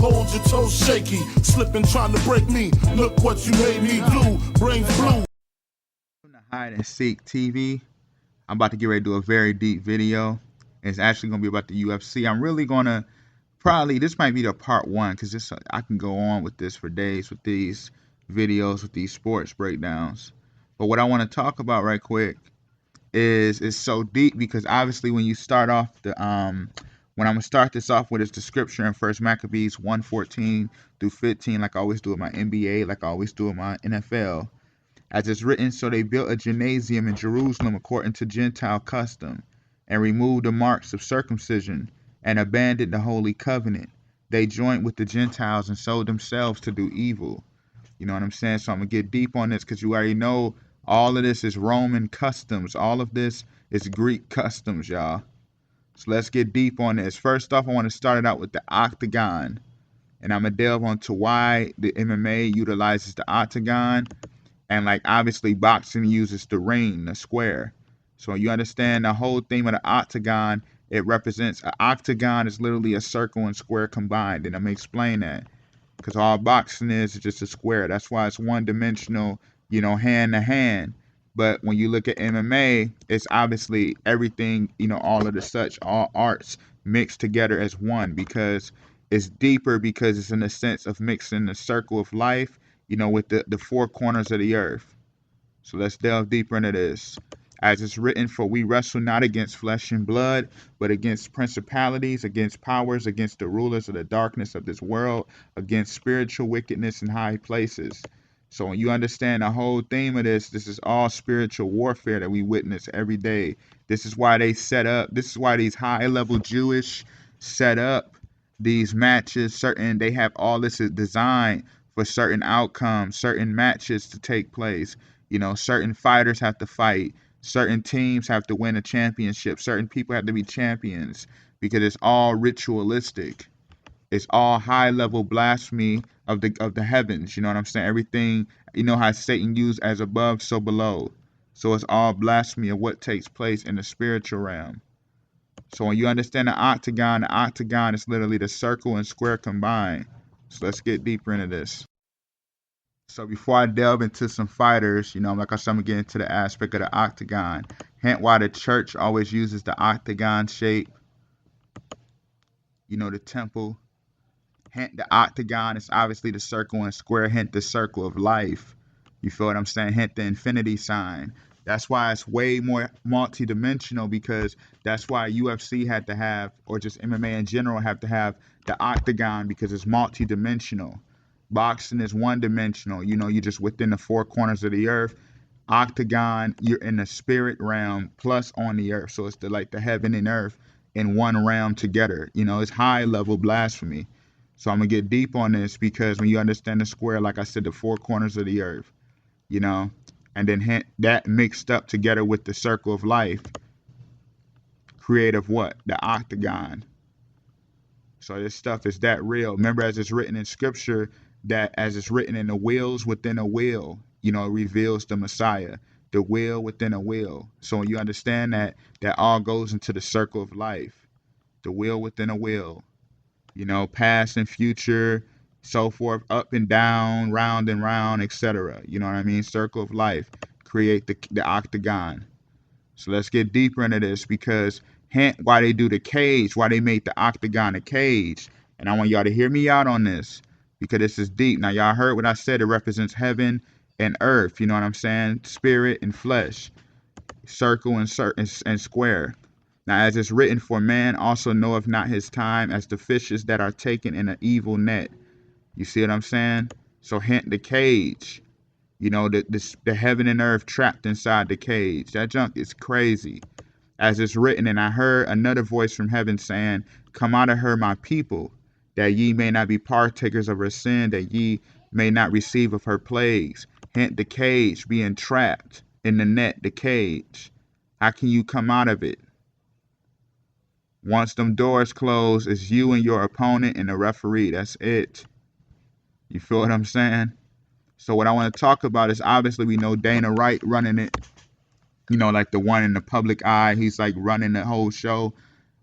Hold your toes shaky, slipping trying to break me. Look what you made me do, brains blue. Hide and Seek TV. I'm about to get ready to do a very deep video. It's actually going to be about the UFC. I'm really going to this might be the part one, because this I can go on with this for days with these videos, with these sports breakdowns. But what I want to talk about right quick is it's so deep, because obviously when you start off the when I'm gonna start this off with is the scripture in First Maccabees 1:14 through 15, like I always do with my NBA, like I always do with my NFL. As it's written, so they built a gymnasium in Jerusalem according to Gentile custom, and removed the marks of circumcision, and abandoned the holy covenant. They joined with the Gentiles and sold themselves to do evil. You know what I'm saying? So I'm going to get deep on this, because you already know all of this is Roman customs. All of this is Greek customs, y'all. So let's get deep on this. First off, I want to start it out with the octagon. And I'm going to delve onto why the MMA utilizes the octagon. And like obviously boxing uses the ring, the square. So you understand the whole theme of the octagon. It represents an octagon is literally a circle and square combined. And I'm going to explain that. Because all boxing is just a square. That's why it's one-dimensional, you know, hand to hand. But when you look at MMA, it's obviously everything, you know, all of the such, all arts mixed together as one, because it's deeper, because it's in the sense of mixing the circle of life, you know, with the four corners of the earth. So let's delve deeper into this. As it's written, for we wrestle not against flesh and blood, but against principalities, against powers, against the rulers of the darkness of this world, against spiritual wickedness in high places. So when you understand the whole theme of this is all spiritual warfare that we witness every day. This is why they set up, this is why these high-level Jewish set up these matches. They have all this designed for certain outcomes, certain matches to take place. You know, certain fighters have to fight. Certain teams have to win a championship. Certain people have to be champions, because it's all ritualistic. It's all high-level blasphemy of the heavens. You know what I'm saying? Everything, you know how Satan used as above, so below. So it's all blasphemy of what takes place in the spiritual realm. So when you understand the octagon is literally the circle and square combined. So let's get deeper into this. So before I delve into some fighters, you know, like I said, I'm going to get into the aspect of the octagon. Hence why the church always uses the octagon shape. You know, the temple. Hence the octagon is obviously the circle and square. Hence the circle of life. You feel what I'm saying? Hence the infinity sign. That's why it's way more multi-dimensional, because that's why UFC had to have, or just MMA in general, have to have the octagon, because it's multi-dimensional. Boxing is one-dimensional. You know, you're just within the four corners of the earth. Octagon, you're in the spirit realm plus on the earth. So it's like the heaven and earth in one realm together. You know, it's high-level blasphemy. So I'm going to get deep on this, because when you understand the square, like I said, the four corners of the earth, you know, and then that mixed up together with the circle of life, create of what? The octagon. So this stuff is that real. Remember, as it's written in scripture, that as it's written in the wheels within a wheel, you know, it reveals the Messiah, the wheel within a wheel. So when you understand that, that all goes into the circle of life, the wheel within a wheel, you know, past and future, so forth, up and down, round and round, etc. You know what I mean? Circle of life, create the octagon. So let's get deeper into this, because hence why they do the cage, why they made the octagon a cage. And I want y'all to hear me out on this, because this is deep. Now, y'all heard what I said. It represents heaven and earth. You know what I'm saying? Spirit and flesh. Circle and square. Now, as it's written, for man also knoweth not his time, as the fishes that are taken in an evil net. You see what I'm saying? So hence the cage. You know, the heaven and earth trapped inside the cage. That junk is crazy. As it's written, and I heard another voice from heaven saying, come out of her, my people, that ye may not be partakers of her sin, that ye may not receive of her plagues. Hence the cage, being trapped in the net, the cage. How can you come out of it? Once them doors close, it's you and your opponent and the referee. That's it. You feel what I'm saying? So what I want to talk about is, obviously we know Dana Wright running it, you know, like the one in the public eye. He's like running the whole show.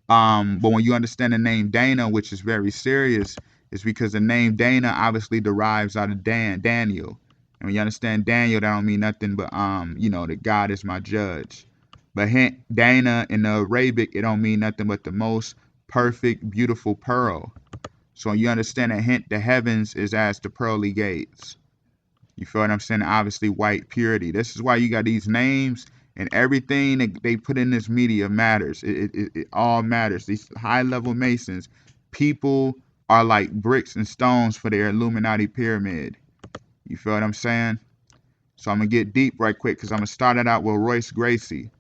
But when you understand the name Dana, which is very serious, is because the name Dana obviously derives out of Daniel. And when you understand Daniel, that don't mean nothing but you know, that God is my judge. But hint, Dana in the Arabic, it don't mean nothing but the most perfect, beautiful pearl. So when you understand that hint, the heavens is as the pearly gates. You feel what I'm saying? Obviously, white purity. This is why you got these names, and everything that they put in this media matters. It all matters. These high-level Masons, people are like bricks and stones for their Illuminati pyramid. You feel what I'm saying? So I'm going to get deep right quick because I'm going to start it out with Royce Gracie.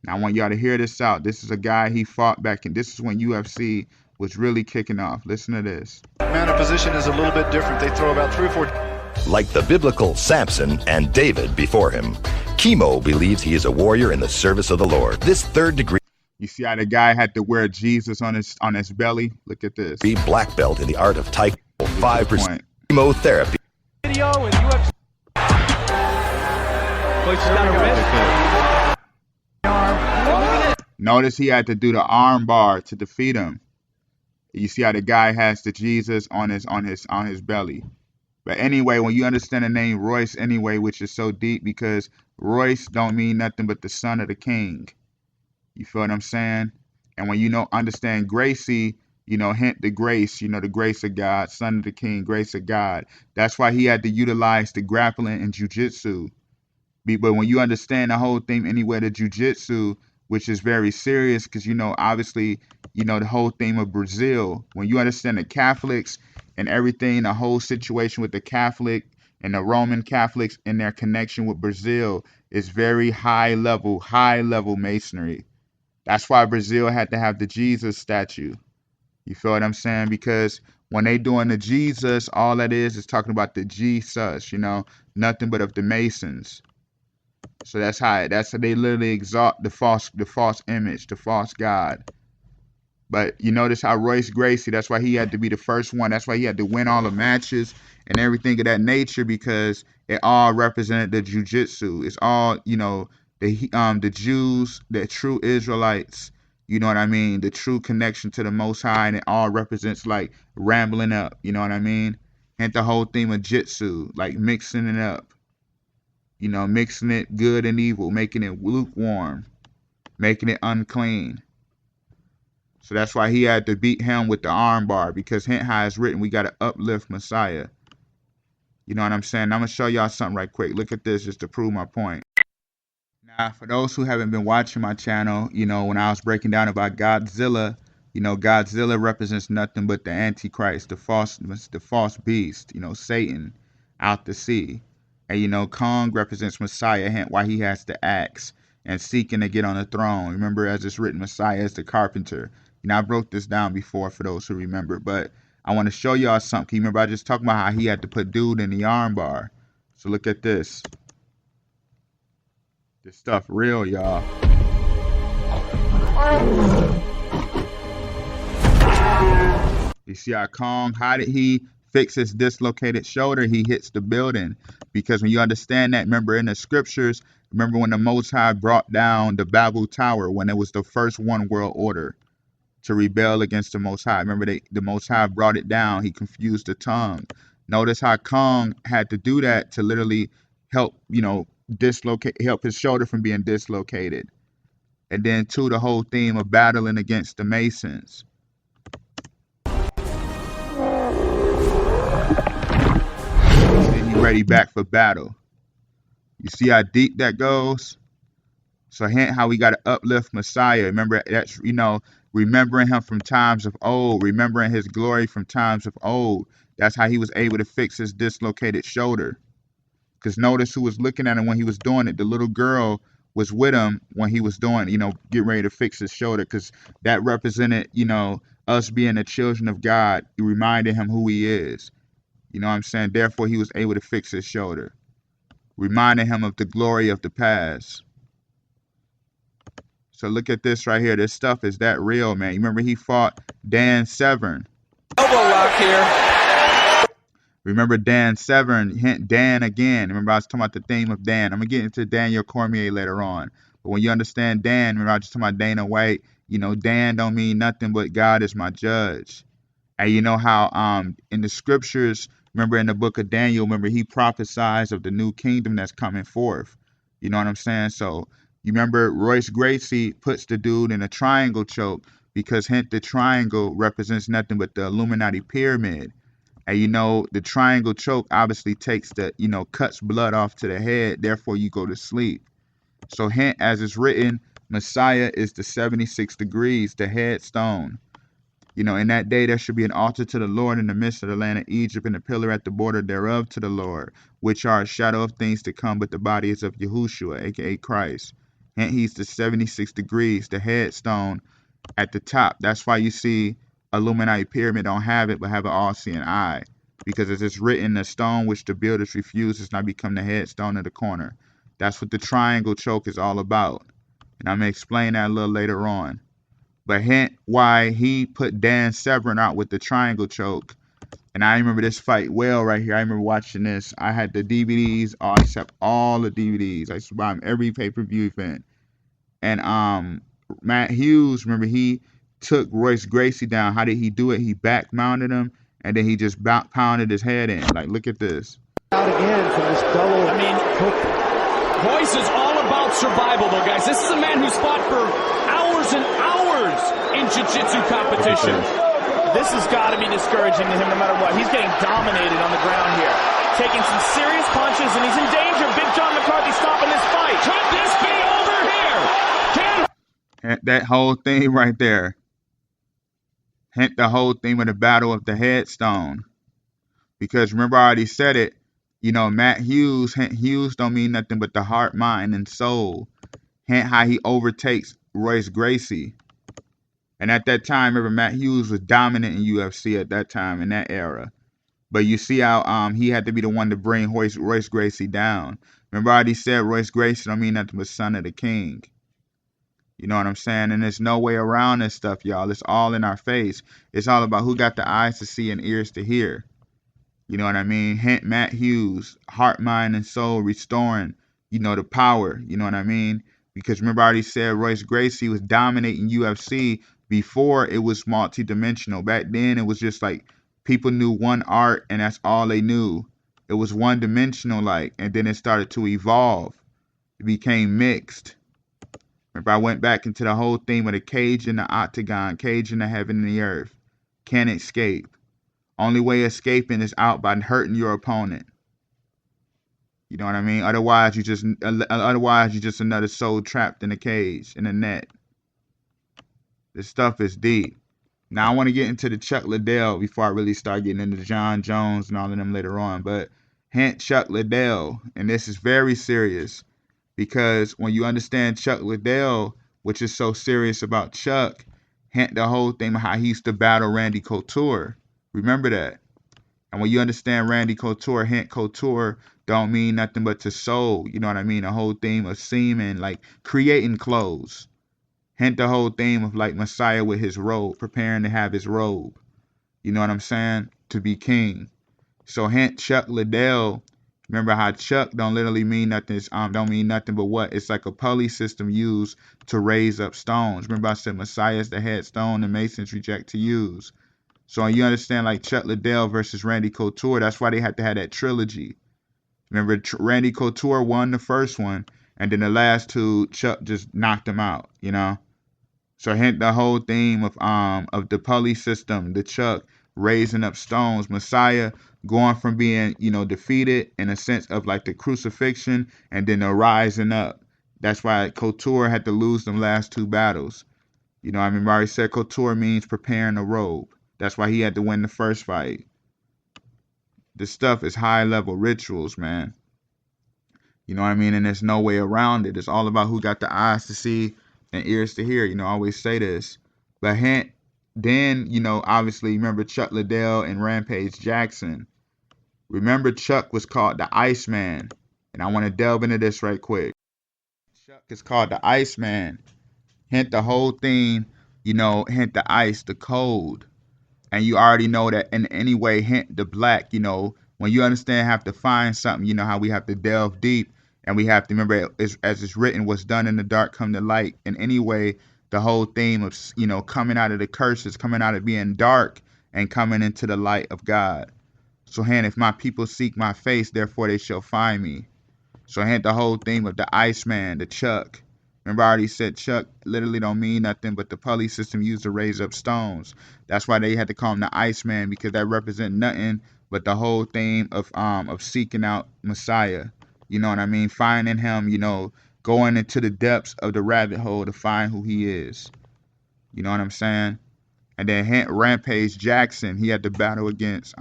Now, I want y'all to hear this out. This is a guy he fought back in. This is when UFC was really kicking off. Listen to this. Man of position is a little bit different. They throw about 3 or 4... Like the biblical Samson and David before him, Chemo believes he is a warrior in the service of the Lord. This third degree... You see how the guy had to wear Jesus on his belly? Look at this. Black belt in the art of Taekwondo, 5% chemotherapy. Video and UFC. Notice he had to do the arm bar to defeat him. You see how the guy has the Jesus on his belly. But anyway, when you understand the name Royce anyway, which is so deep because Royce don't mean nothing but the son of the king. You feel what I'm saying? And when you understand Gracie, you know, hint the grace, you know, the grace of God, son of the king, grace of God. That's why he had to utilize the grappling and jiu-jitsu. But when you understand the whole thing anyway, the jiu-jitsu, which is very serious because, you know, obviously, you know, the whole theme of Brazil, when you understand the Catholics and everything, the whole situation with the Catholic and the Roman Catholics and their connection with Brazil is very high level masonry. That's why Brazil had to have the Jesus statue. You feel what I'm saying? Because when they doing the Jesus, all that is talking about the Jesus, you know, nothing but of the Masons. So that's how they literally exalt the false image, the false God. But you notice how Royce Gracie, that's why he had to be the first one. That's why he had to win all the matches and everything of that nature because it all represented the jiu-jitsu. It's all, you know, the Jews, the true Israelites, you know what I mean? The true connection to the Most High, and it all represents like rambling up, you know what I mean? And the whole theme of jitsu, like mixing it up, you know, mixing it good and evil, making it lukewarm, making it unclean. So that's why he had to beat him with the arm bar because hint how it's written, we got to uplift Messiah. You know what I'm saying? I'm going to show y'all something right quick. Look at this just to prove my point. Now, for those who haven't been watching my channel, you know, when I was breaking down about Godzilla, you know, Godzilla represents nothing but the Antichrist, the false beast, you know, Satan out to sea. And, you know, Kong represents Messiah, hence why he has the axe and seeking to get on the throne. Remember, as it's written, Messiah is the carpenter. You know, I broke this down before for those who remember, but I want to show y'all something. You remember I just talked about how he had to put dude in the arm bar. So look at this. This stuff real, y'all. You see how Kong, how did he fix his dislocated shoulder? He hits the building. Because when you understand that, remember in the scriptures, remember when the Most High brought down the Babel Tower, when it was the first one world order to rebel against the Most High. Remember the Most High brought it down. He confused the tongue. Notice how Kong had to do that to literally help, you know, help his shoulder from being dislocated. And then too, the whole theme of battling against the Masons. And he ready back for battle. You see how deep that goes? So hint how we got to uplift Messiah. Remember, that's, you know, remembering him from times of old, remembering his glory from times of old. That's how he was able to fix his dislocated shoulder. Because notice who was looking at him when he was doing it. The little girl was with him when he was doing, you know, getting ready to fix his shoulder. Because that represented, you know, us being the children of God. It reminded him who he is. You know what I'm saying? Therefore, he was able to fix his shoulder. Reminding him of the glory of the past. So look at this right here. This stuff is that real, man. You remember he fought Dan Severn. Elbow lock here. Remember Dan Severn, hint Dan again. Remember I was talking about the theme of Dan. I'm going to get into Daniel Cormier later on. But when you understand Dan, remember I was just talking about Dana White. You know, Dan don't mean nothing but God is my judge. And you know how in the scriptures, remember in the book of Daniel, remember he prophesies of the new kingdom that's coming forth. You know what I'm saying? So you remember Royce Gracie puts the dude in a triangle choke because hence the triangle represents nothing but the Illuminati pyramid. And you know, the triangle choke obviously takes the, you know, cuts blood off to the head, therefore you go to sleep. So hence, as it's written, Messiah is the 76 degrees, the headstone. You know, in that day there should be an altar to the Lord in the midst of the land of Egypt, and a pillar at the border thereof to the Lord, which are a shadow of things to come, but the body is of Yahushua, aka Christ. And he's the 76 degrees, the headstone at the top. That's why you see Illuminati pyramid don't have it, but have an all-seeing eye. Because as it's written, the stone which the builders refused has now become the headstone of the corner. That's what the triangle choke is all about. And I'm going to explain that a little later on. But hint why he put Dan Severn out with the triangle choke. And I remember this fight well right here. I remember watching this. I had the DVDs. Oh, I used to have all the DVDs. I used to buy them every pay-per-view event. And Matt Hughes, remember he took Royce Gracie down. How did he do it? He back mounted him, and then he just pounded his head in. Like, look at this. Out again from this double. I mean, Royce is all about survival, though, guys. This is a man who's fought for hours and hours in jiu-jitsu competition. This has got to be discouraging to him no matter what. He's getting dominated on the ground here. Taking some serious punches, and he's in danger. Big John McCarthy stopping this fight. Could this be over here? That whole thing right there. Hint the whole thing with the battle of the headstone. Because remember I already said it. You know, Matt Hughes, Hughes don't mean nothing but the heart, mind, and soul. Hint how he overtakes Royce Gracie. And at that time, remember, Matt Hughes was dominant in UFC at that time, in that era. But you see how he had to be the one to bring Royce Gracie down. Remember I already said Royce Gracie don't mean nothing but son of the king. You know what I'm saying? And there's no way around this stuff, y'all. It's all in our face. It's all about who got the eyes to see and ears to hear. You know what I mean? Hint Matt Hughes, heart, mind, and soul, restoring, you know, the power. You know what I mean? Because remember I already said Royce Gracie was dominating UFC before it was multi-dimensional. Back then, it was just like people knew one art, and that's all they knew. It was one-dimensional, like, and then it started to evolve. It became mixed. Remember, I went back into the whole theme of the cage and the octagon, cage in the heaven and the earth. Can't escape. Only way escaping is out by hurting your opponent. You know what I mean? Otherwise, you just another soul trapped in a cage, in a net. This stuff is deep. Now, I want to get into the Chuck Liddell before I really start getting into Jon Jones and all of them later on. But hint Chuck Liddell, and this is very serious. Because when you understand Chuck Liddell, which is so serious about Chuck, hint the whole thing of how he used to battle Randy Couture. Remember that. And when you understand Randy Couture, hint Couture don't mean nothing but to sew. You know what I mean? The whole theme of seaming, like creating clothes. Hint the whole theme of like Messiah with his robe, preparing to have his robe. You know what I'm saying? To be king. So hint Chuck Liddell. Remember how Chuck don't literally mean nothing. Don't mean nothing but what? It's like a pulley system used to raise up stones. Remember I said Messiah is the headstone and Masons reject to use. So you understand like Chuck Liddell versus Randy Couture. That's why they had to have that trilogy. Remember Randy Couture won the first one, and then the last two Chuck just knocked him out. You know. So hint the whole theme of the pulley system, the Chuck raising up stones, Messiah going from being, you know, defeated in a sense of like the crucifixion and then the rising up. That's why Couture had to lose them last two battles. You know, I mean, I already said Couture means preparing a robe. That's why he had to win the first fight. This stuff is high level rituals, man. You know what I mean? And there's no way around it. It's all about who got the eyes to see and ears to hear. You know, I always say this. But hint, then, you know, obviously, remember Chuck Liddell and Rampage Jackson. Remember Chuck was called the Iceman. And I want to delve into this right quick. Chuck is called the Iceman. Hint the whole thing, you know, hint the ice, the cold. And you already know that in any way, hint the black, you know, when you understand have to find something, you know how we have to delve deep. And we have to remember, as it's written, what's done in the dark come to light. In any way, the whole theme of, you know, coming out of the curses, coming out of being dark and coming into the light of God. So hence, if my people seek my face, therefore they shall find me. So hence the whole theme of the Iceman, the Chuck. Remember I already said Chuck literally don't mean nothing, but the pulley system used to raise up stones. That's why they had to call him the Iceman, because that represent nothing but the whole theme of seeking out Messiah. You know what I mean? Finding him, you know, going into the depths of the rabbit hole to find who he is. You know what I'm saying? And then Rampage Jackson, he had to battle against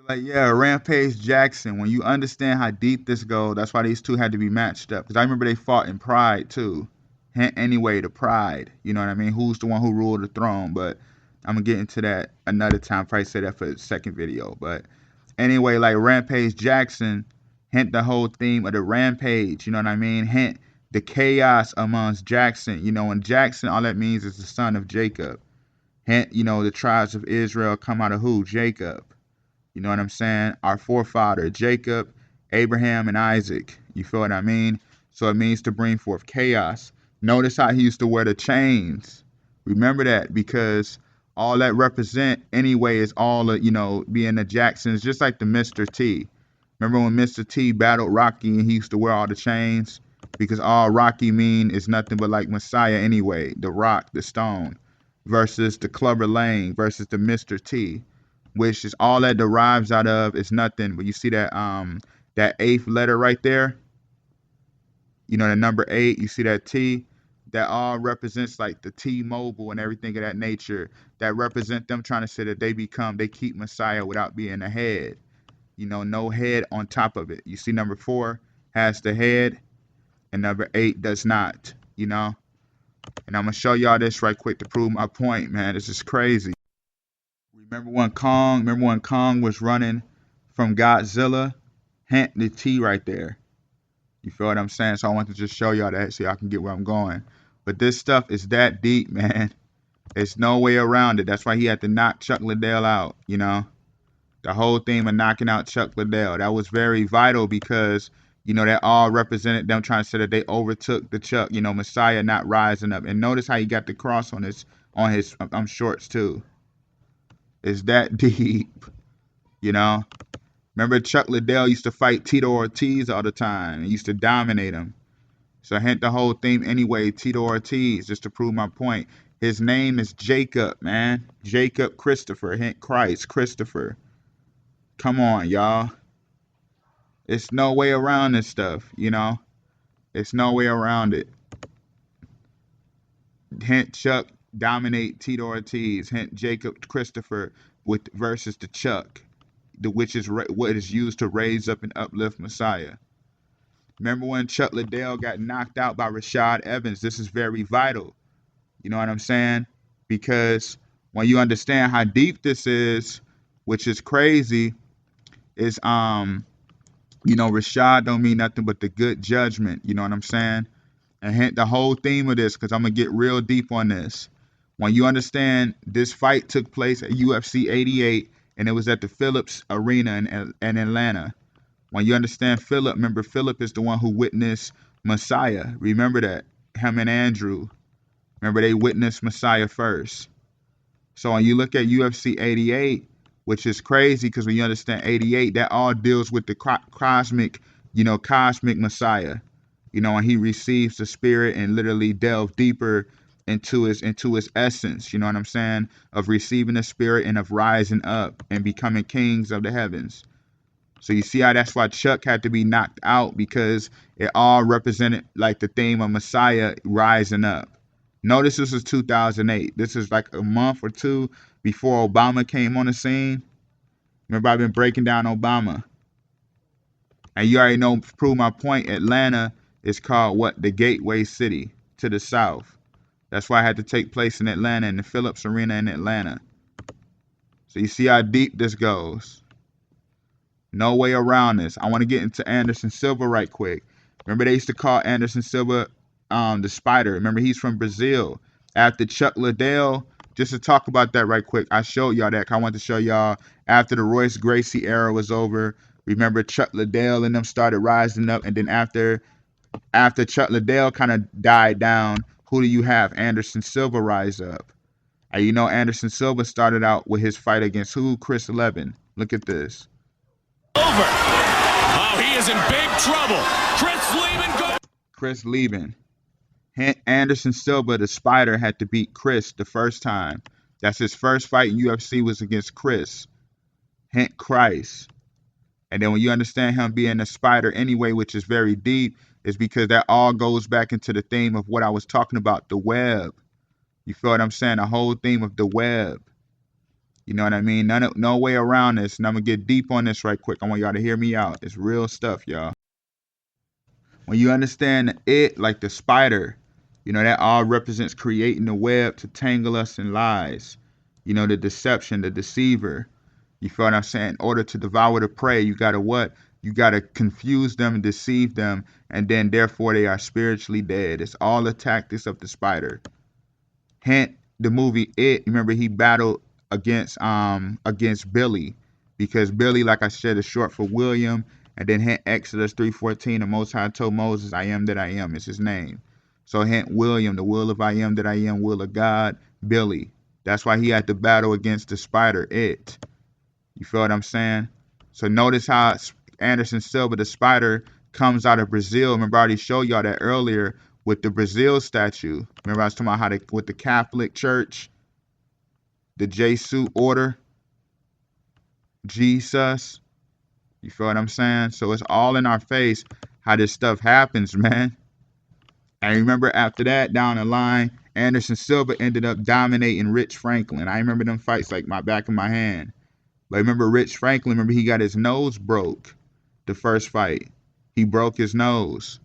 Rampage Jackson. When you understand how deep this goes, that's why these two had to be matched up. Because I remember they fought in Pride too. Anyway, the Pride. You know what I mean? Who's the one who ruled the throne? But I'm gonna get into that another time. Probably say that for the second video. But anyway, like Rampage Jackson, hint the whole theme of the rampage. You know what I mean? Hint the chaos amongst Jackson. You know, and Jackson, all that means is the son of Jacob. Hint, you know, the tribes of Israel come out of who? Jacob. You know what I'm saying? Our forefather, Jacob, Abraham, and Isaac. You feel what I mean? So it means to bring forth chaos. Notice how he used to wear the chains. Remember that, because all that represent anyway is all, you know, being the Jacksons, just like the Mr. T. Remember when Mr. T battled Rocky and he used to wear all the chains? Because all Rocky mean is nothing but like Messiah anyway. The rock, the stone, versus the Clubber Lang, versus the Mr. T. Which is all that derives out of is nothing. But you see that that 8th letter right there? You know, the number 8, you see that T? That all represents like the T-Mobile and everything of that nature. That represent them trying to say that they keep Messiah without being a head. You know, no head on top of it. You see number 4 has the head and number 8 does not, you know? And I'm going to show y'all this right quick to prove my point, man. This is crazy. Remember when Kong was running from Godzilla? Hint the T right there. You feel what I'm saying? So I want to just show y'all that so y'all can get where I'm going. But this stuff is that deep, man. There's no way around it. That's why he had to knock Chuck Liddell out, you know? The whole theme of knocking out Chuck Liddell. That was very vital because, you know, that all represented them trying to say that they overtook the Chuck, you know, Messiah not rising up. And notice how he got the cross on his shorts too. It's that deep, you know? Remember Chuck Liddell used to fight Tito Ortiz all the time and used to dominate him. So hint the whole theme anyway, Tito Ortiz, just to prove my point. His name is Jacob, man. Jacob Christopher, hint Christ, Christopher. Come on, y'all. It's no way around this stuff, you know? It's no way around it. Hint Chuck dominate Tito Ortiz. Hint Jacob Christopher versus the Chuck, which is what is used to raise up and uplift Messiah. Remember when Chuck Liddell got knocked out by Rashad Evans? This is very vital. You know what I'm saying? Because when you understand how deep this is, which is crazy, is you know, Rashad don't mean nothing but the good judgment. You know what I'm saying? And hint the whole theme of this, because I'm gonna get real deep on this. When you understand this fight took place at UFC 88, and it was at the Phillips Arena in Atlanta. When you understand Philip, remember Philip is the one who witnessed Messiah. Remember that. Him and Andrew. Remember they witnessed Messiah first. So when you look at UFC 88, which is crazy because when you understand 88, that all deals with the cosmic Messiah. You know, and he receives the spirit and literally delve deeper into his essence, you know what I'm saying, of receiving the spirit and of rising up and becoming kings of the heavens. So you see how that's why Chuck had to be knocked out, because it all represented like the theme of Messiah rising up. Notice this is 2008. This is like a month or two before Obama came on the scene. Remember, I've been breaking down Obama. And you already know, to prove my point, Atlanta is called what? The Gateway City to the South. That's why I had to take place in Atlanta, in the Phillips Arena in Atlanta. So you see how deep this goes. No way around this. I want to get into Anderson Silva right quick. Remember they used to call Anderson Silva the Spider. Remember he's from Brazil. After Chuck Liddell, just to talk about that right quick, I showed y'all that. I want to show y'all after the Royce Gracie era was over. Remember Chuck Liddell and them started rising up, and then after Chuck Liddell kind of died down, who do you have? Anderson Silva rise up. You know Anderson Silva started out with his fight against who? Chris Leben. Look at this. Over. Oh, he is in big trouble. Chris Leben. Anderson Silva, the Spider, had to beat Chris the first time. That's his first fight in UFC was against Chris. Hint Christ. And then when you understand him being a Spider anyway, which is very deep, is because that all goes back into the theme of what I was talking about, the web. You feel what I'm saying? The whole theme of the web. You know what I mean? No way around this. And I'm going to get deep on this right quick. I want y'all to hear me out. It's real stuff, y'all. When you understand it, like the spider, you know, that all represents creating the web to tangle us in lies. You know, the deception, the deceiver. You feel what I'm saying? In order to devour the prey, you got to what? You got to confuse them and deceive them, and then therefore they are spiritually dead. It's all the tactics of the spider. Hint, the movie It, remember he battled against Billy, because Billy, like I said, is short for William. And then hint Exodus 3:14, the Most High told Moses, I am that I am is his name. So hint William, the will of I am that I am, will of God, Billy. That's why he had to battle against the spider, It. You feel what I'm saying? So notice how Anderson Silva, the spider, comes out of Brazil. Remember I already showed y'all that earlier with the Brazil statue. Remember I was talking about how with the Catholic Church, the Jesu order, Jesus. You feel what I'm saying? So it's all in our face how this stuff happens, man. And remember after that, down the line, Anderson Silva ended up dominating Rich Franklin. I remember them fights like my back of my hand. But remember Rich Franklin, remember he got his nose broke the first fight. He broke his nose.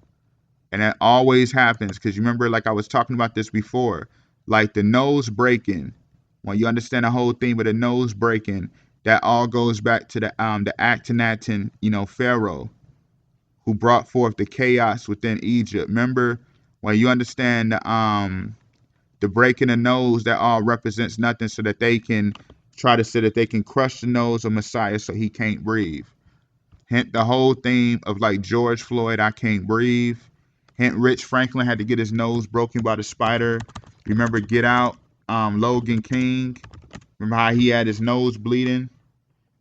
And that always happens because you remember, like I was talking about this before, like the nose breaking. When you understand the whole thing with the nose breaking, that all goes back to the Akhenaten, you know, Pharaoh, who brought forth the chaos within Egypt. Remember, when you understand the breaking the nose, that all represents nothing, so that they can try to say that they can crush the nose of Messiah so he can't breathe. Hint the whole theme of like George Floyd, I can't breathe. Hint Rich Franklin had to get his nose broken by the spider. Remember Get Out, Logan King. Remember how he had his nose bleeding?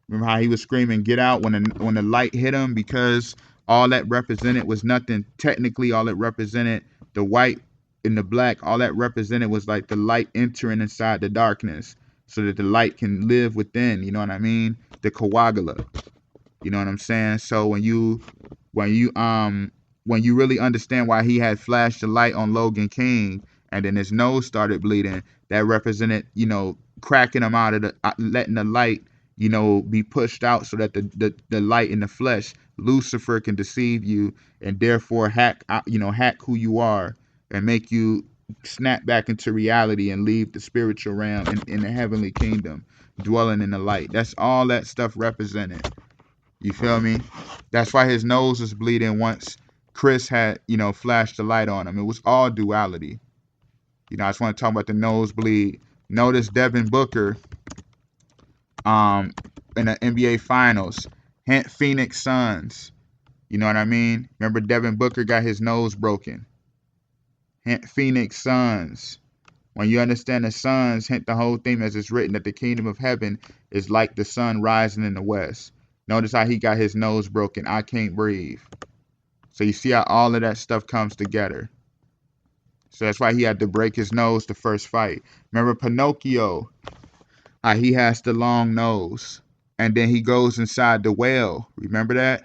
Remember how he was screaming, get out, when the light hit him, because all that represented was nothing. Technically, all it represented, the white and the black, all that represented was like the light entering inside the darkness so that the light can live within, you know what I mean? The coagula. You know what I'm saying? So when you really understand why he had flashed the light on Logan King and then his nose started bleeding, that represented, you know, cracking him out of letting the light, you know, be pushed out so that the light in the flesh, Lucifer, can deceive you and therefore hack who you are and make you snap back into reality and leave the spiritual realm in the heavenly kingdom, dwelling in the light. That's all that stuff represented. You feel me? That's why his nose was bleeding once Chris had, you know, flashed the light on him. It was all duality. You know, I just want to talk about the nosebleed. Notice Devin Booker in the NBA Finals. Hint Phoenix Suns. You know what I mean? Remember Devin Booker got his nose broken. Hint Phoenix Suns. When you understand the suns, hint the whole theme as it's written that the kingdom of heaven is like the sun rising in the west. Notice how he got his nose broken. I can't breathe. So you see how all of that stuff comes together. So that's why he had to break his nose the first fight. Remember Pinocchio? He has the long nose. And then he goes inside the well. Remember that?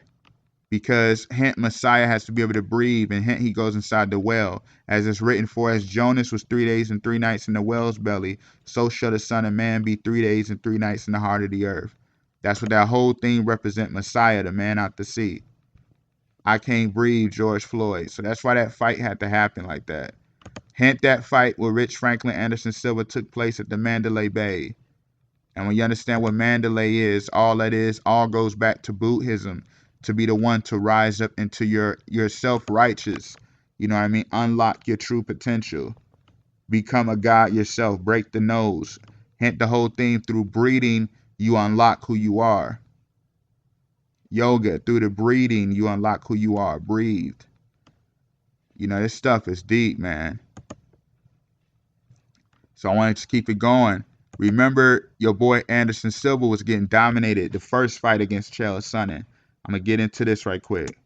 Because hint Messiah has to be able to breathe, and hint he goes inside the well. As it's written, for as Jonas was 3 days and 3 nights in the whale's belly, so shall the Son of Man be 3 days and 3 nights in the heart of the earth. That's what that whole thing represents, Messiah, the man out the sea. I can't breathe, George Floyd. So that's why that fight had to happen like that. Hint that fight with Rich Franklin Anderson Silva took place at the Mandalay Bay. And when you understand what Mandalay is, all that is, all goes back to Buddhism, to be the one to rise up into your self-righteous, you know what I mean? Unlock your true potential. Become a God yourself. Break the nose. Hint the whole thing, through breathing, you unlock who you are. Yoga, through the breathing, you unlock who you are. Breathe. You know, this stuff is deep, man. So I wanted to keep it going. Remember, your boy Anderson Silva was getting dominated the first fight against Chael Sonnen. I'm going to get into this right quick.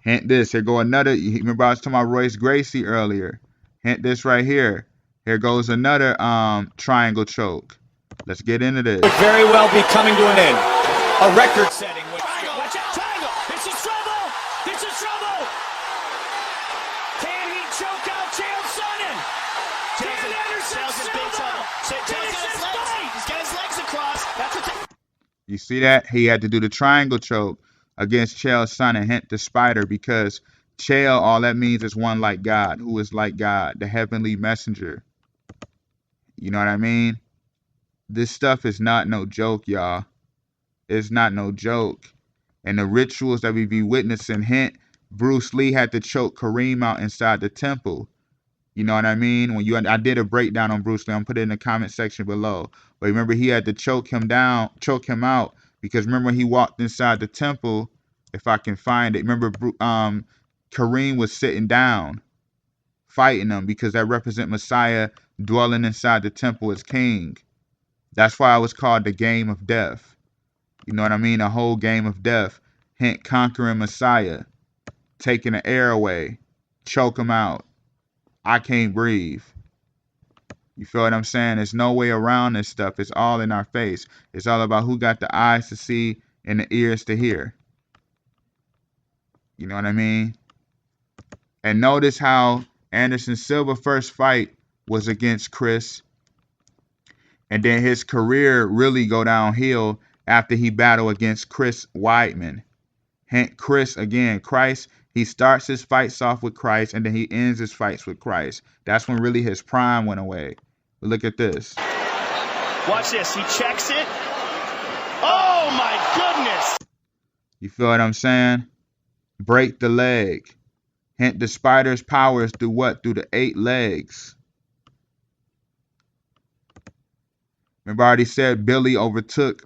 Hint this. Here go another. Remember I was talking about Royce Gracie earlier. Hint this right here. Here goes another triangle choke. Let's get into this. Could very well be coming to an end. A record setting. Watch out, triangle. This is trouble. This is trouble. Can he choke out Chael Sonnen? Can Anderson Silva finish this fight? He's got his legs across. That's what You see that? He had to do the triangle choke against Chael Sonnen, hint the spider, because Chael, all that means is one like God, who is like God, the heavenly messenger. You know what I mean? This stuff is not no joke, y'all. It's not no joke. And the rituals that we be witnessing, hint, Bruce Lee had to choke Kareem out inside the temple. You know what I mean? I did a breakdown on Bruce Lee. I'm put it in the comment section below. But remember, he had to choke him out, because remember when he walked inside the temple, if I can find it, remember Kareem was sitting down fighting him, because that represent Messiah dwelling inside the temple as king. That's why it was called the game of death. You know what I mean? A whole game of death. Hint, conquering Messiah, taking the air away, choke him out. I can't breathe. You feel what I'm saying? There's no way around this stuff. It's all in our face. It's all about who got the eyes to see and the ears to hear. You know what I mean? And notice how Anderson Silva's first fight was against Chris. And then his career really go downhill after he battled against Chris Weidman. Hint, Chris, again, Christ. He starts his fights off with Christ, and then he ends his fights with Christ. That's when really his prime went away. But look at this. Watch this. He checks it. Oh, my goodness. You feel what I'm saying? Break the leg. Hint, the spider's powers through what? Through the 8 legs. Remember I already said Billy overtook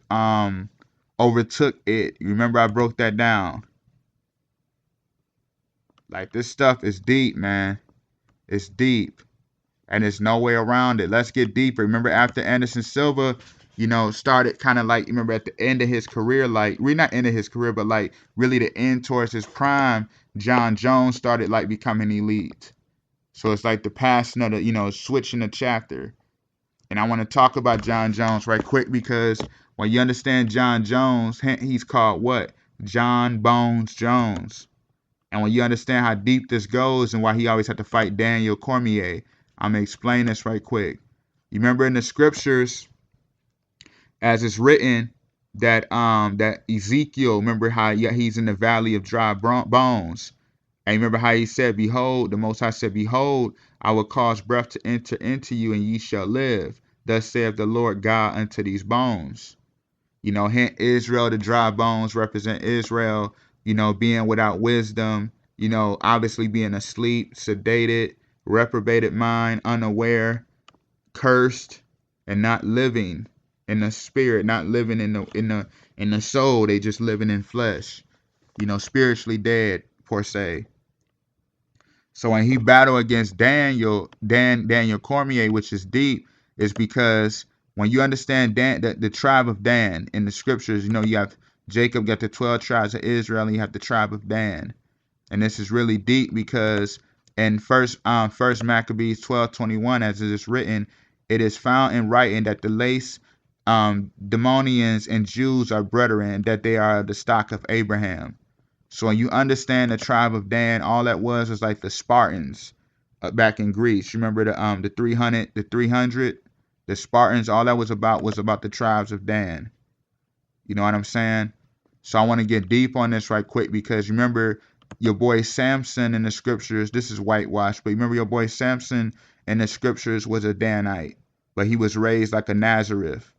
it. Remember I broke that down. Like, this stuff is deep, man. It's deep. And there's no way around it. Let's get deeper. Remember after Anderson Silva, started kind of like, remember at the end of his career, like, really not end of his career, but like really the end towards his prime, Jon Jones started like becoming elite. So it's like the passing of the, switching the chapter. And I want to talk about Jon Jones right quick, because when you understand Jon Jones, he's called what? Jon Bones Jones. And when you understand how deep this goes and why he always had to fight Daniel Cormier, I'm going to explain this right quick. You remember in the scriptures, as it's written, that Ezekiel, remember how he's in the valley of dry bones. And remember how he said, behold, the Most High said, behold, I will cause breath to enter into you, and ye shall live. Thus saith the Lord God unto these bones. Hint, Israel, the dry bones represent Israel, being without wisdom, obviously being asleep, sedated, reprobated mind, unaware, cursed, and not living in the spirit, not living in the soul. They just living in flesh, spiritually dead, per se. So when he battled against Daniel Cormier, which is deep, is because when you understand the tribe of Dan in the scriptures, you have Jacob got the 12 tribes of Israel, and you have the tribe of Dan. And this is really deep because in first Maccabees 12:21, as it is written, it is found in writing that the Lacedaemonians and Jews are brethren, that they are the stock of Abraham. So when you understand the tribe of Dan, all that was like the Spartans back in Greece. You remember the 300, the Spartans. All that was about the tribes of Dan. You know what I'm saying? So I want to get deep on this right quick, because remember your boy Samson in the scriptures. This is whitewashed, but remember your boy Samson in the scriptures was a Danite, but he was raised like a Nazareth.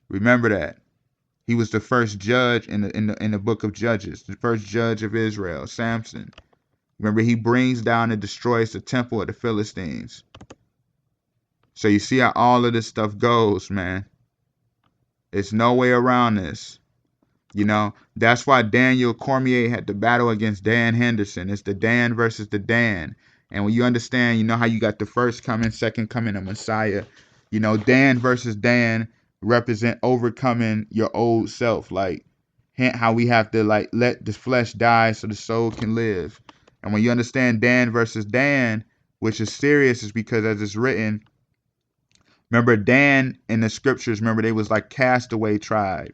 Remember that. He was the first judge in the book of Judges, the first judge of Israel, Samson. Remember, he brings down and destroys the temple of the Philistines. So you see how all of this stuff goes, man. There's no way around this. That's why Daniel Cormier had to battle against Dan Henderson. It's the Dan versus the Dan. And when you understand, you know how you got the first coming, second coming of Messiah. You know, Dan versus Dan represent overcoming your old self. Like, hint how we have to like let the flesh die so the soul can live. And when you understand Dan versus Dan, which is serious, is because as it's written, remember Dan in the scriptures, remember they was like castaway tribe.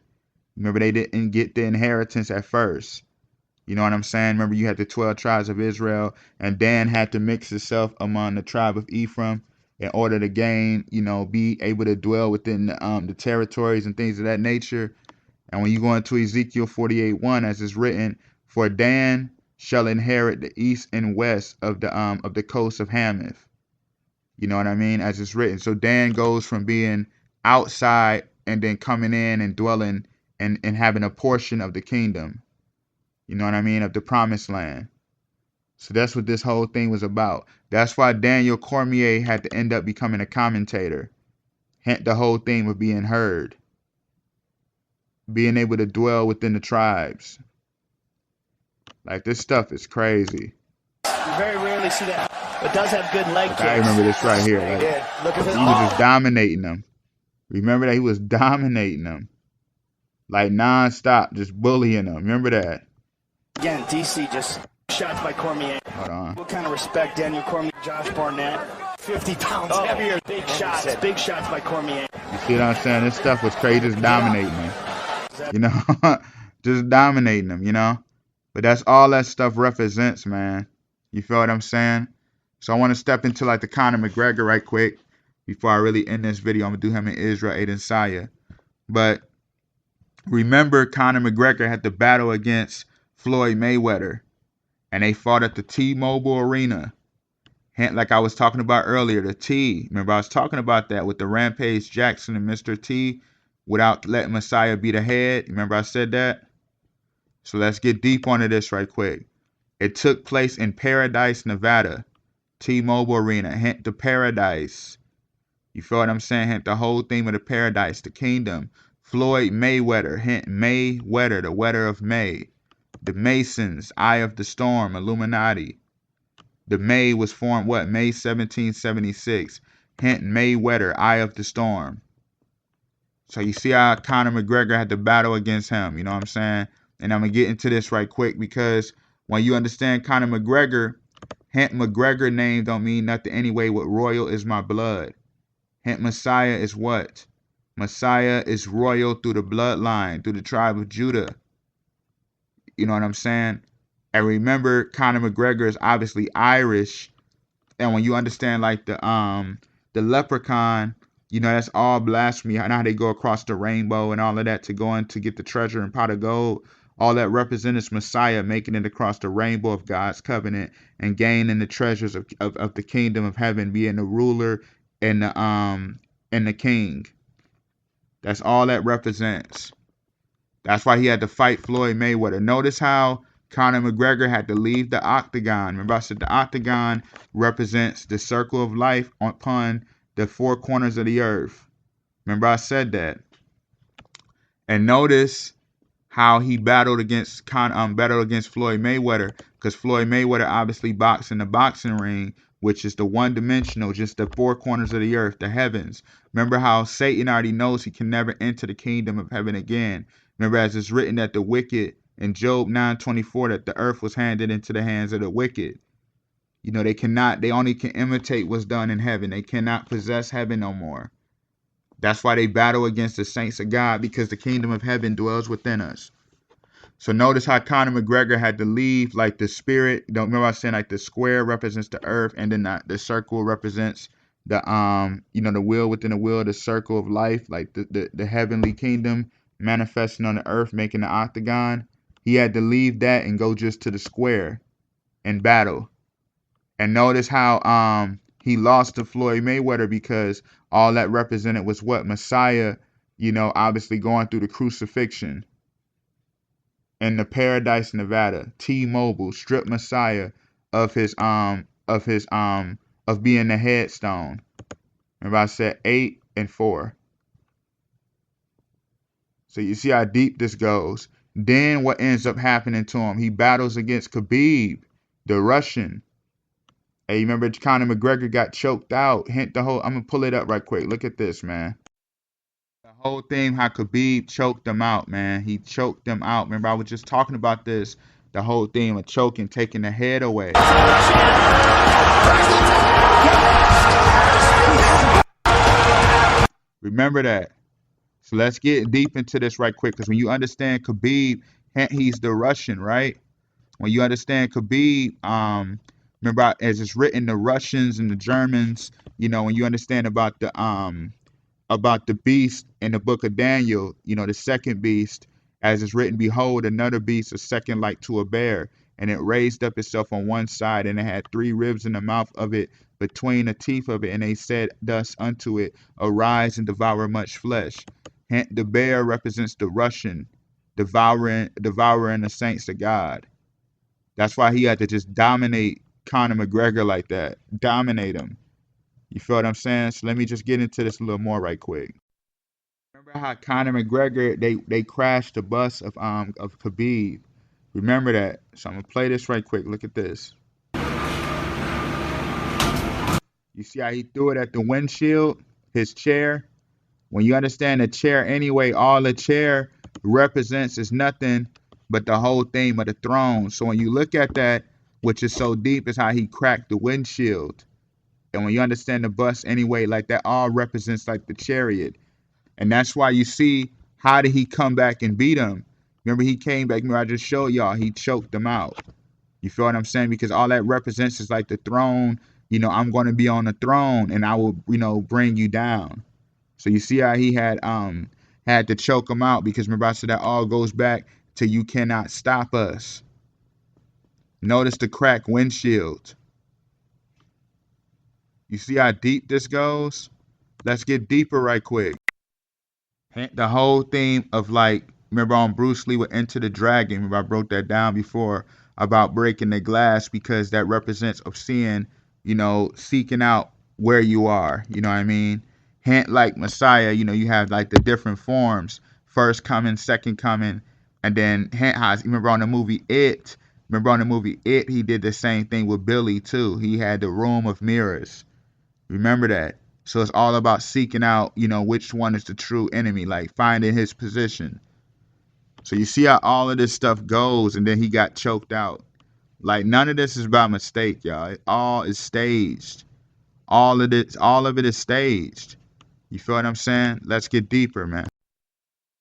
Remember they didn't get the inheritance at first. You know what I'm saying? Remember you had the 12 tribes of Israel, and Dan had to mix himself among the tribe of Ephraim in order to gain, you know, be able to dwell within the territories and things of that nature. And when you go into Ezekiel 48:1, as it's written, for Dan shall inherit the east and west of the coast of Hamath. You know what I mean? As it's written. So Dan goes from being outside and then coming in and dwelling and having a portion of the kingdom. You know what I mean? Of the promised land. So that's what this whole thing was about. That's why Daniel Cormier had to end up becoming a commentator. Hence the whole thing of being heard. Being able to dwell within the tribes. Like, this stuff is crazy. You very rarely see that, but does have good leg kicks. I remember this right here. Like, Look at this. he was just dominating them. Remember that? He was dominating them. Like, non-stop, just bullying them. Remember that? Again, DC just shots by Cormier. Hold on. What kind of respect Daniel Cormier, Josh Barnett? 50 pounds heavier. Big shots by Cormier. You see what I'm saying? This stuff was crazy, just dominating them. You know? Just dominating them, you know? But that's all that stuff represents, man. You feel what I'm saying? So I want to step into like the Conor McGregor right quick before I really end this video. I'm going to do him in Israel, Adesanya. But remember, Conor McGregor had to battle against Floyd Mayweather. And they fought at the T-Mobile Arena. Like I was talking about earlier, the T. Remember, I was talking about that with the Rampage Jackson and Mr. T without letting Messiah be the head. Remember I said that? So let's get deep onto this right quick. It took place in Paradise, Nevada. T-Mobile Arena. Hint the paradise. You feel what I'm saying? Hint the whole theme of the paradise, the kingdom. Floyd Mayweather. Hint Mayweather, the weather of May. The Masons, Eye of the Storm, Illuminati. The May was formed, what? May 1776. Hint Mayweather, Eye of the Storm. So you see how Conor McGregor had to battle against him. You know what I'm saying? And I'm going to get into this right quick because when you understand Conor McGregor, hint McGregor name don't mean nothing anyway. What royal is my blood. Hint Messiah is what? Messiah is royal through the bloodline, through the tribe of Judah. You know what I'm saying? And remember, Conor McGregor is obviously Irish. And when you understand like the leprechaun, you know, that's all blasphemy. I know how they go across the rainbow and all of that to go in to get the treasure and pot of gold. All that represents Messiah making it across the rainbow of God's covenant and gaining the treasures of the kingdom of heaven, being the ruler and the king. That's all that represents. That's why he had to fight Floyd Mayweather. Notice how Conor McGregor had to leave the octagon. Remember I said the octagon represents the circle of life upon the four corners of the earth. Remember I said that. And notice how he battled against Floyd Mayweather, because Floyd Mayweather obviously boxed in the boxing ring, which is the one-dimensional, just the four corners of the earth, the heavens. Remember how Satan already knows he can never enter the kingdom of heaven again. Remember, as it's written that the wicked in Job 9:24, that the earth was handed into the hands of the wicked. You know, they only can imitate what's done in heaven. They cannot possess heaven no more. That's why they battle against the saints of God, because the kingdom of heaven dwells within us. So notice how Conor McGregor had to leave like the spirit. Don't remember I was saying like the square represents the earth, and then the circle represents the the wheel within the wheel, the circle of life, like the heavenly kingdom manifesting on the earth, making the octagon. He had to leave that and go just to the square and battle. And notice how he lost to Floyd Mayweather, because all that represented was what? Messiah, obviously going through the crucifixion. In the Paradise, Nevada, T-Mobile stripped Messiah of being the headstone. Remember I said 8 and 4. So you see how deep this goes. Then what ends up happening to him? He battles against Khabib, the Russian. Hey, you remember Conor McGregor got choked out? Hint the whole. I'm gonna pull it up right quick. Look at this, man. The whole thing, how Khabib choked him out, man. He choked him out. Remember, I was just talking about this. The whole thing of choking, taking the head away. Remember that. So let's get deep into this right quick, because when you understand Khabib, he's the Russian, right? When you understand Khabib, remember as it's written, the Russians and the Germans, you know, when you understand about the beast in the book of Daniel, you know, the second beast, as it's written, behold, another beast, a second like to a bear, and it raised up itself on one side, and it had 3 ribs in the mouth of it, between the teeth of it, and they said thus unto it, arise and devour much flesh. The bear represents the Russian, devouring the saints of God. That's why he had to just dominate Conor McGregor like that. Dominate him. You feel what I'm saying? So let me just get into this a little more right quick. Remember how Conor McGregor, they crashed the bus of Khabib. Remember that. So I'm gonna play this right quick. Look at this. You see how he threw it at the windshield, his chair? When you understand the chair anyway, all the chair represents is nothing but the whole theme of the throne. So when you look at that, which is so deep, is how he cracked the windshield. And when you understand the bus anyway, like that all represents like the chariot. And that's why you see, how did he come back and beat him? Remember, he came back, remember I just showed y'all, he choked him out. You feel what I'm saying? Because all that represents is like the throne. You know, I'm going to be on the throne and I will, you know, bring you down. So you see how he had to choke him out, because remember I said that all goes back to you cannot stop us. Notice the cracked windshield. You see how deep this goes? Let's get deeper right quick. The whole theme of, like, remember on Bruce Lee with Enter the Dragon, remember I broke that down before about breaking the glass, because that represents of seeing, you know, seeking out where you are, you know what I mean? Hint like Messiah, you know, you have like the different forms, first coming, second coming, and then hint how, remember on the movie It, he did the same thing with Billy too. He had the room of mirrors. Remember that. So it's all about seeking out, you know, which one is the true enemy, like finding his position. So you see how all of this stuff goes, and then he got choked out. Like, none of this is by mistake, y'all. It all is staged. All of it is staged. You feel what I'm saying? Let's get deeper, man.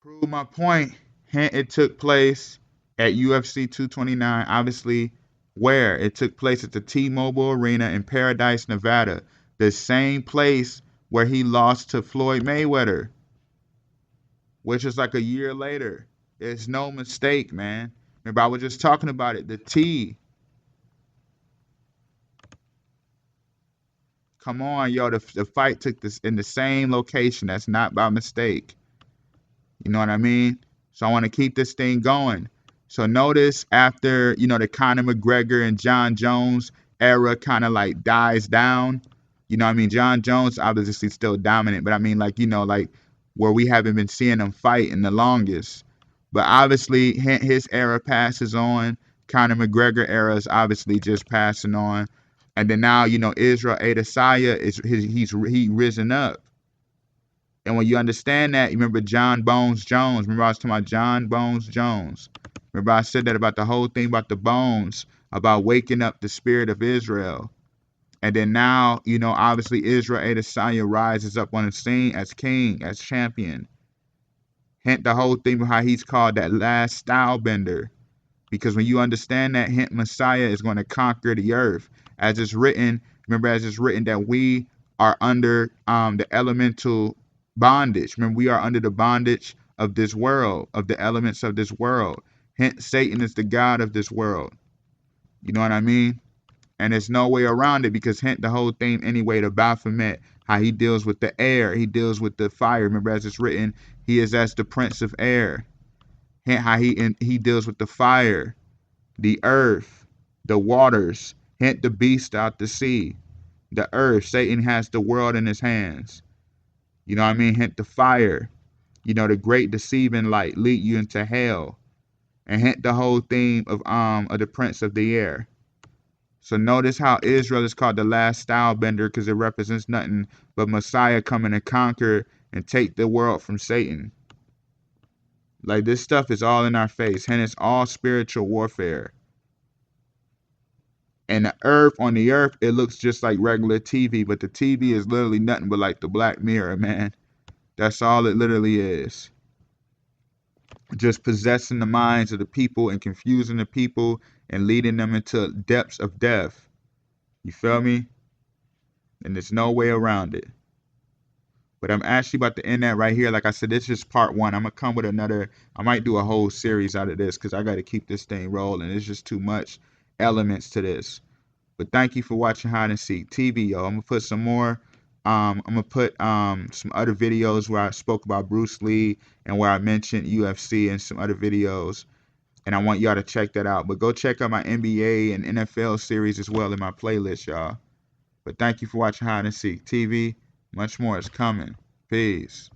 Prove my point. It took place at UFC 229. Obviously, where? It took place at the T-Mobile Arena in Paradise, Nevada. The same place where he lost to Floyd Mayweather, which is like a year later. It's no mistake, man. Remember, I was just talking about it. The T. Come on, yo. The fight took this in the same location. That's not by mistake. You know what I mean? So I want to keep this thing going. So notice after, you know, the Conor McGregor and Jon Jones era kind of like dies down. You know what I mean? Jon Jones obviously still dominant, but I mean, like, you know, like where we haven't been seeing him fight in the longest. But obviously his era passes on. Conor McGregor era is obviously just passing on. And then now, you know, Israel Adesanya he's risen up. And when you understand that, you remember Jon Bones Jones. Remember I was talking about Jon Bones Jones. Remember I said that about the whole thing about the bones, about waking up the spirit of Israel. And then now, you know, obviously Israel Adesanya rises up on the scene as king, as champion. Hint the whole thing of how he's called that last style bender. Because when you understand that, hint Messiah is going to conquer the earth. As it's written, remember as it's written that we are under the elemental bondage. Remember, we are under the bondage of this world, of the elements of this world. Hence, Satan is the god of this world. You know what I mean? And there's no way around it, because hint the whole thing anyway, the Baphomet, how he deals with the air, he deals with the fire. Remember, as it's written, he is as the prince of air. Hint how he deals with the fire, the earth, the waters. Hint the beast out the sea, the earth. Satan has the world in his hands. You know what I mean? Hint the fire, you know, the great deceiving light, lead you into hell. And hint the whole theme of the prince of the air. So notice how Israel is called the last style bender because it represents nothing but Messiah coming to conquer and take the world from Satan. Like, this stuff is all in our face, and it's all spiritual warfare. And on the earth, it looks just like regular TV, but the TV is literally nothing but like the Black Mirror, man. That's all it literally is. Just possessing the minds of the people and confusing the people and leading them into depths of death. You feel me? And there's no way around it. But I'm actually about to end that right here. Like I said, this is part 1. I'm going to come with another. I might do a whole series out of this because I got to keep this thing rolling. It's just too much elements to this. But thank you for watching Hide and Seek TV, yo. I'm going to put some more. I'm going to put some other videos where I spoke about Bruce Lee and where I mentioned UFC and some other videos. And I want y'all to check that out. But go check out my NBA and NFL series as well in my playlist, y'all. But thank you for watching Hide and Seek TV. Much more is coming. Peace.